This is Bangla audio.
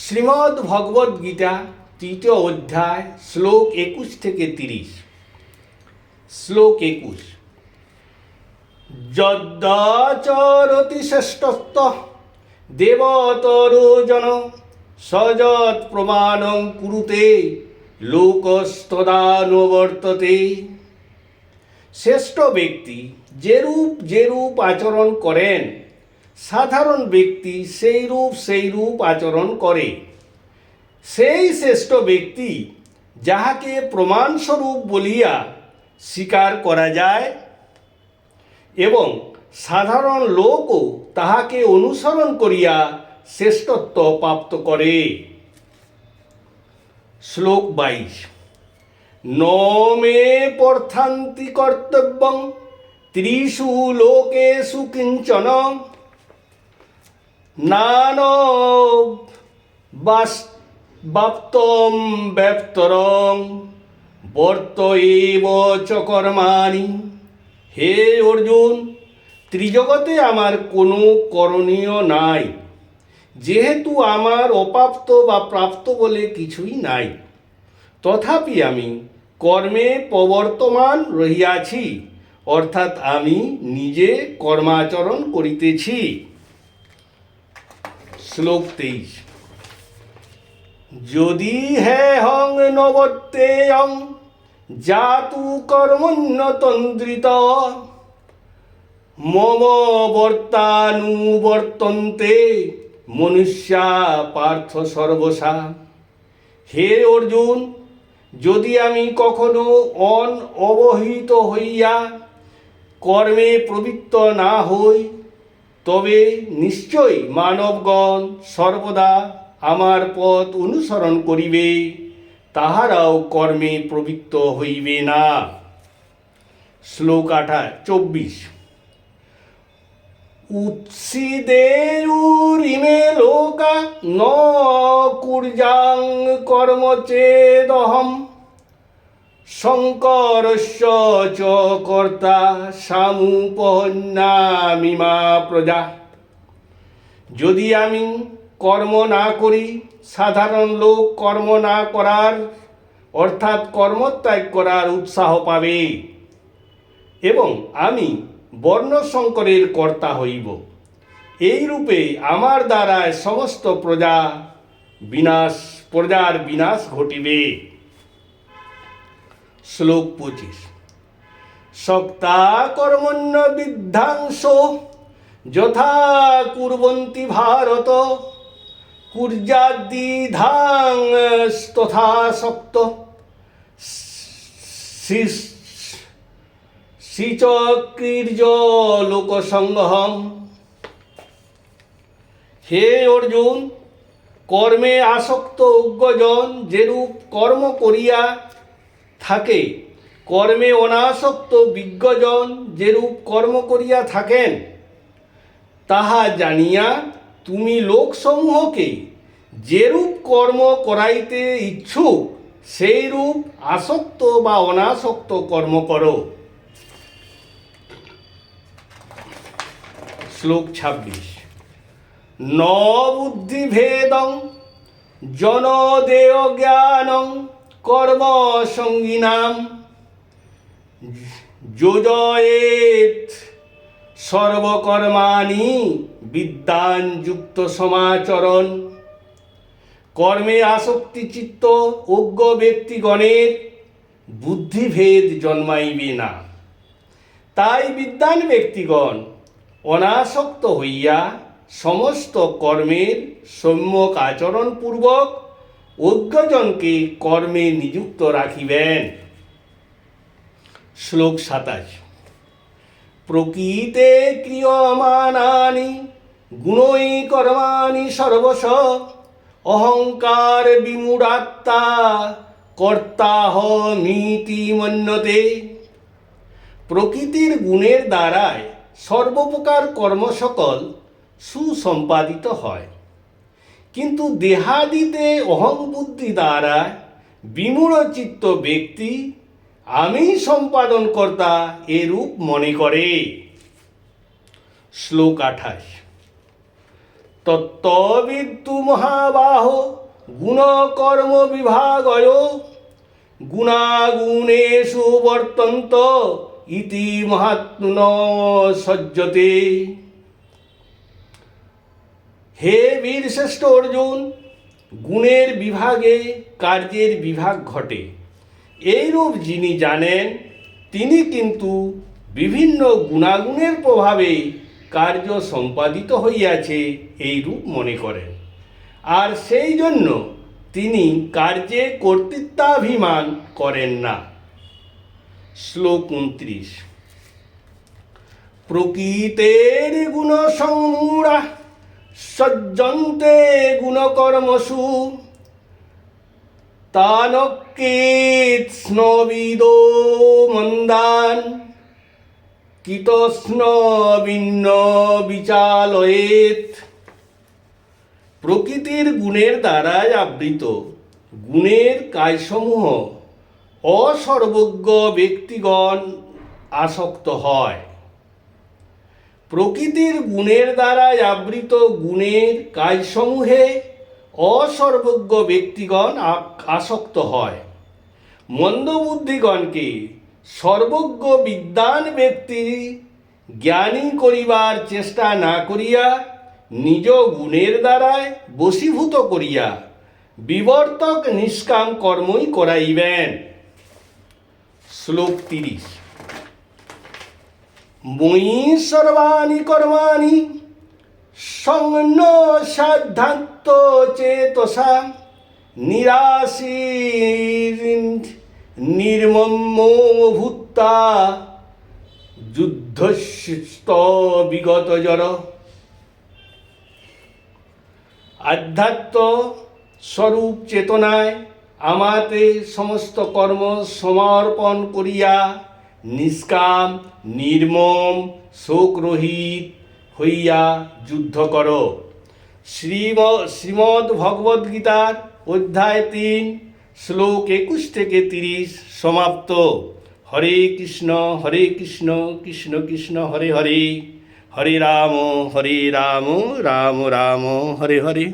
শ্রীমদ্ ভগবদ গীতা তৃতীয় অধ্যায় শ্লোক 21 থেকে 30। শ্লোক 21। যদ্যাচরতি শ্রেষ্ঠস্ত দেবতরোজন সযৎ প্রমাণং কুরুতে লোকস্তদানুবর্ততে। শ্রেষ্ঠ ব্যক্তি যেরূপ আচরণ করেন, সাধারণ ব্যক্তি সেই রূপ আচরণ করে। সেই শ্রেষ্ঠ ব্যক্তি যাহাকে প্রমাণস্বরূপ বলিয়া স্বীকার করা যায় এবং সাধারণ লোকও তাহাকে অনুসরণ করিয়া শ্রেষ্ঠত্ব প্রাপ্ত করে। শ্লোক 22। ন মে পর্থান্তি কর্তব্যং ত্রিষু লোকেষু কিঞ্চন নানবাপ্তম ব্যপ্তরং বর্ত এব চ কর্মাণি। হে অর্জুন, ত্রিজগতে আমার কোনো করণীয় নাই, যেহেতু আমার অপ্রাপ্ত বা প্রাপ্ত বলে কিছুই নাই। তথাপি আমি কর্মে প্রবর্তমান রহিয়াছি, অর্থাৎ আমি নিজে কর্মাচরণ করিতেছি। শ্লোক 23। যদি হে হং নবত্যেয়ং জাতু কর্মণ্যতন্দ্রিত মম বর্তানুবর্তন্তে মনুষ্যা পার্থ সর্বসা। হে অর্জুন, যদি আমি কখনো অবহিত হইয়া কর্মে প্রবৃত্ত না হই, তবে নিশ্চয়ই মানবগণ সর্বদা আমার পথ অনুসরণ করিবে, তাহারাও কর্মে প্রবৃত্ত হইবে না। শ্লোক 24। উৎসিদেয়ুরিমে লোকা ন কুর্যাং কর্ম চেদহম শঙ্করস্য চ কর্তা সামুপন্যামিমা প্রজা। যদি আমি কর্ম না করি, সাধারণ লোক কর্ম না করার অর্থাৎ কর্মত্যাগ করার উৎসাহ পাবে এবং আমি বর্ণসংকরের কর্তা হইব। এই রূপে আমার দ্বারায় সমস্ত প্রজার বিনাশ ঘটিবে। শ্লোক 25। সক্তা কর্মণ্য বিধ্বংস যথা কুর্বন্তি ভারত কুর্যাদ্বিধাং তথা সক্ত শ্রীচক্রীর্য লোকসংগ্রহম। হে অর্জুন, কর্মে আসক্ত অজ্ঞজন যেরূপ কর্ম করিয়া থাকে, কর্মে অনাসক্ত বিজ্ঞজন যেরূপ কর্ম করিয়া থাকেন, তাহা জানিয়া তুমি লোকসমূহকে যেরূপ কর্ম করাইতে ইচ্ছুক সেই রূপ আসক্ত বা অনাসক্ত কর্ম করো। শ্লোক 26। ন বুদ্ধিভেদং জনদেয় জ্ঞানং কর্ম সঙ্গিনাম যোজয়েত সর্বকর্মাণি বিদ্যান যুক্ত সমাচরণ। কর্মে আসক্তিচিত্ত অজ্ঞ ব্যক্তিগণের বুদ্ধিভেদ জন্মাইবে না। তাই বিদ্বান ব্যক্তিগণ অনাসক্ত হইয়া সমস্ত কর্মের সম্যক আচরণপূর্বক অজ্ঞজনকে কর্মে নিযুক্ত রাখিবেন। শ্লোক 27। প্রকৃতে ক্রিয়মাণানি গুণৈ কর্মাণি সর্বশ অহংকার বিমূঢ়াত্মা কর্তাহমিতি মন্যতে। প্রকৃতির গুণের দ্বারায় সর্বপ্রকার কর্ম সকল সুসম্পাদিত হয়, কিন্তু দেহাদিতে অহংবুদ্ধি দ্বারা বিমূঢ়চিত্ত ব্যক্তি আমি সম্পাদন কর্তা এরূপ মনে করে। শ্লোক 28। তত্ত্ববিদ্যু মহাবাহ গুণকর্ম বিভাগয় গুণাগুণেষু বর্তন্ত ইতি মহাত্মন সজ্জতে। হে বীরশ্রেষ্ঠ অর্জুন, গুণের বিভাগে কার্যের বিভাগ ঘটে, এইরূপ যিনি জানেন তিনি কিন্তু বিভিন্ন গুণাগুণের প্রভাবে কার্য সম্পাদিত হইয়াছে এইরূপ মনে করেন, আর সেই জন্য তিনি কার্যে কর্তৃত্বাভিমান করেন না। শ্লোক 29। প্রকৃতের গুণ সংমূঢ়া সজ্জন্তে গুণকর্মসু তানকেৎস্নবিদো মন্দান কিতস্ন ভিন্ন বিচালয়েত। প্রকৃতির গুণের দ্বারাই আবৃত গুণের কাজসমূহ অসর্বজ্ঞ ব্যক্তিগণ আসক্ত হয়। প্রকৃতির গুণের দ্বারাই আবৃত গুণের কাজসমূহে অসর্বজ্ঞ ব্যক্তিগণ আসক্ত হয়। মন্দবুদ্ধিগণকে সর্বজ্ঞ বিদ্বান ব্যক্তি জ্ঞানী করিবার চেষ্টা না করিয়া নিজ গুণের দ্বারায় বশীভূত করিয়া বিবর্তক নিষ্কাম কর্মই করাইবেন। শ্লোক 30। ময়ি সর্বাণি কর্মাণি সংন সাধ্যাত্ম চেতসা নিরাশীর নির্মম ভূত্তা যুদ্ধস্ত বিগত জর। আধ্যাত্ম স্বরূপ চেতনায় আমাতে সমস্ত কর্ম সমর্পণ করিয়া নিষ্কাম নির্মম শোকরহিত হইয়া যুদ্ধ কর। শ্রীমদ্ ভগবদ্গীতার অধ্যায় 3 শ্লোক 21 থেকে 30 সমাপ্ত। হরে কৃষ্ণ কৃষ্ণ কৃষ্ণ হরে হরে, হরে রাম রাম রাম হরে হরে।